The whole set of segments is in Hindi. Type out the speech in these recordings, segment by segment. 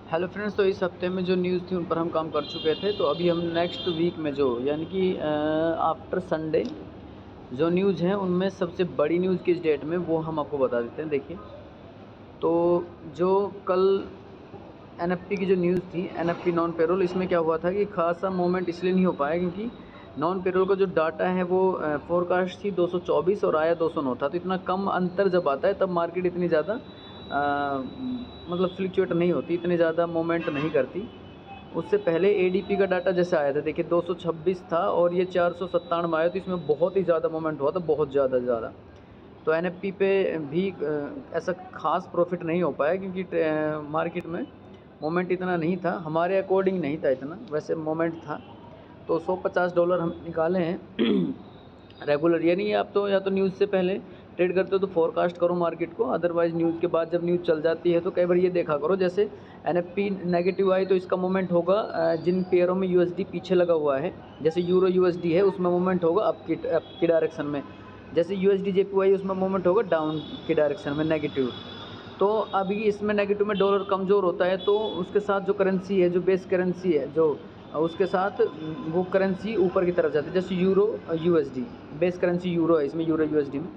हेलो फ्रेंड्स, तो इस हफ्ते में जो न्यूज़ थी उन पर हम काम कर चुके थे। तो अभी हम नेक्स्ट वीक में जो यानी कि आफ्टर संडे जो न्यूज़ हैं उनमें सबसे बड़ी न्यूज़ किस डेट में वो हम आपको बता देते हैं। देखिए, तो जो कल एनएफपी की जो न्यूज़ थी, एनएफपी नॉन पेरोल, इसमें क्या हुआ था कि खासा मूवमेंट इसलिए नहीं हो पाया क्योंकि नॉन पेरोल का जो डाटा है वो फोरकास्ट थी 224 और आया 209 था। तो इतना कम अंतर जब आता है तब मार्केट इतनी ज़्यादा मतलब फ्लक्चुएट नहीं होती, इतनी ज़्यादा मूवमेंट नहीं करती। उससे पहले एडीपी का डाटा जैसे आया था, देखिए 226 था और ये 497 आया, तो इसमें बहुत ही ज़्यादा मूवमेंट हुआ था, बहुत ज़्यादा। तो एनएफपी पे भी ऐसा खास प्रॉफिट नहीं हो पाया क्योंकि मार्केट में मोमेंट इतना नहीं था, हमारे अकॉर्डिंग नहीं था इतना, वैसे मोमेंट था। तो $150 हम निकाले हैं रेगुलर। ये नहीं है आप तो या तो न्यूज़ से पहले ट्रेड करते हो तो फोरकास्ट करो मार्केट को, अदरवाइज़ न्यूज़ के बाद जब न्यूज़ चल जाती है तो कई बार ये देखा करो, जैसे एनएफपी नेगेटिव आई तो इसका मोमेंट होगा जिन पेयरों में यूएसडी पीछे लगा हुआ है, जैसे यूरो यूएसडी है उसमें मोमेंट होगा अप की डायरेक्शन में, जैसे यूएसडी जेपीवाई उसमें मोमेंट होगा डाउन की डायरेक्शन में नेगेटिव। तो अभी इसमें नेगेटिव में डॉलर कमज़ोर होता है तो उसके साथ जो करेंसी है, जो बेस करेंसी है, जो उसके साथ वो करेंसी ऊपर की तरफ जाती है, जैसे euro USD, base currency euro है, इसमें यूरो यूएसडी में।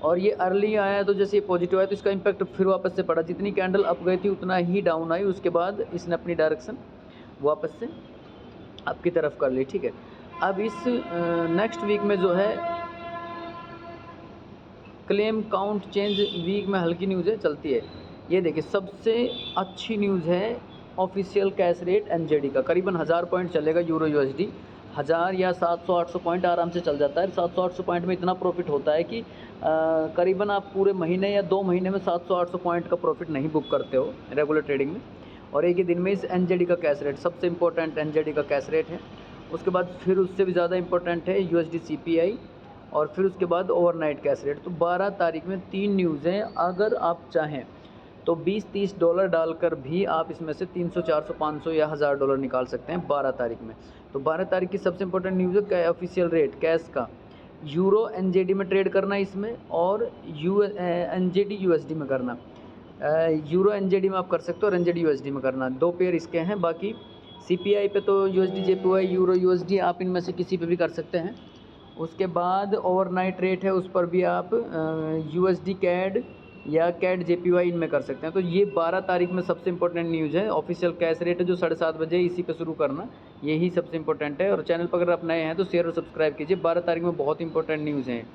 और ये अर्ली आया तो जैसे ये पॉजिटिव आया तो इसका इम्पैक्ट फिर वापस से पड़ा, जितनी कैंडल अप गई थी उतना ही डाउन आई, उसके बाद इसने अपनी डायरेक्शन वापस से अप की तरफ कर ली। ठीक है, अब इस नेक्स्ट वीक में जो है क्लेम काउंट चेंज वीक में हल्की न्यूज़ है चलती है। ये देखिए, सबसे अच्छी न्यूज़ है ऑफिशियल कैश रेट एनजेडी का, करीबन 1000 पॉइंट चलेगा यूरो यूएसडी, 1000 या 700-800 पॉइंट आराम से चल जाता है। 700-800 पॉइंट में इतना प्रॉफिट होता है कि करीबन आप पूरे महीने या 2 महीने में 700-800 पॉइंट का प्रॉफिट नहीं बुक करते हो रेगुलर ट्रेडिंग में। और एक ही दिन में इस एनजेडी का कैश रेट सबसे इंपॉर्टेंट, एनजेडी का कैश रेट है। उसके बाद फिर उससे भी ज़्यादा इंपॉर्टेंट है यूएसडी सीपीआई, और फिर उसके बाद ओवरनाइट कैश रेट। तो 12 तारीख में 3 न्यूज़ हैं, अगर आप चाहें तो $20-30 डालकर भी आप इसमें से 300, 400, 500 या $1000 निकाल सकते हैं 12 तारीख में। तो 12 तारीख की सबसे इंपॉर्टेंट न्यूज़ है ऑफिशियल रेट कैश का, यूरो एनजेडी में ट्रेड करना इसमें, और एनजेडी यूएसडी में करना। यूरो एनजेडी में आप कर सकते हो और एनजेडी यूएसडी में करना, 2 पेयर इसके हैं। बाकी सीपीआई पे तो यूएसडी जेपीवाई, यूरो यूएसडी, आप इनमें से किसी पे भी कर सकते हैं। उसके बाद ओवरनाइट रेट है, उस पर भी आप यूएसडी कैड या कैड जेपीवाई इनमें कर सकते हैं। तो ये 12 तारीख में सबसे इंपॉर्टेंट न्यूज़ है। ऑफिशियल कैश रेट है जो 7:30 बजे, इसी पे शुरू करना, यही सबसे इंपॉर्टेंट है। और चैनल पर अगर आप नए हैं तो शेयर और सब्सक्राइब कीजिए, 12 तारीख में बहुत इंपॉर्टेंट न्यूज़ हैं।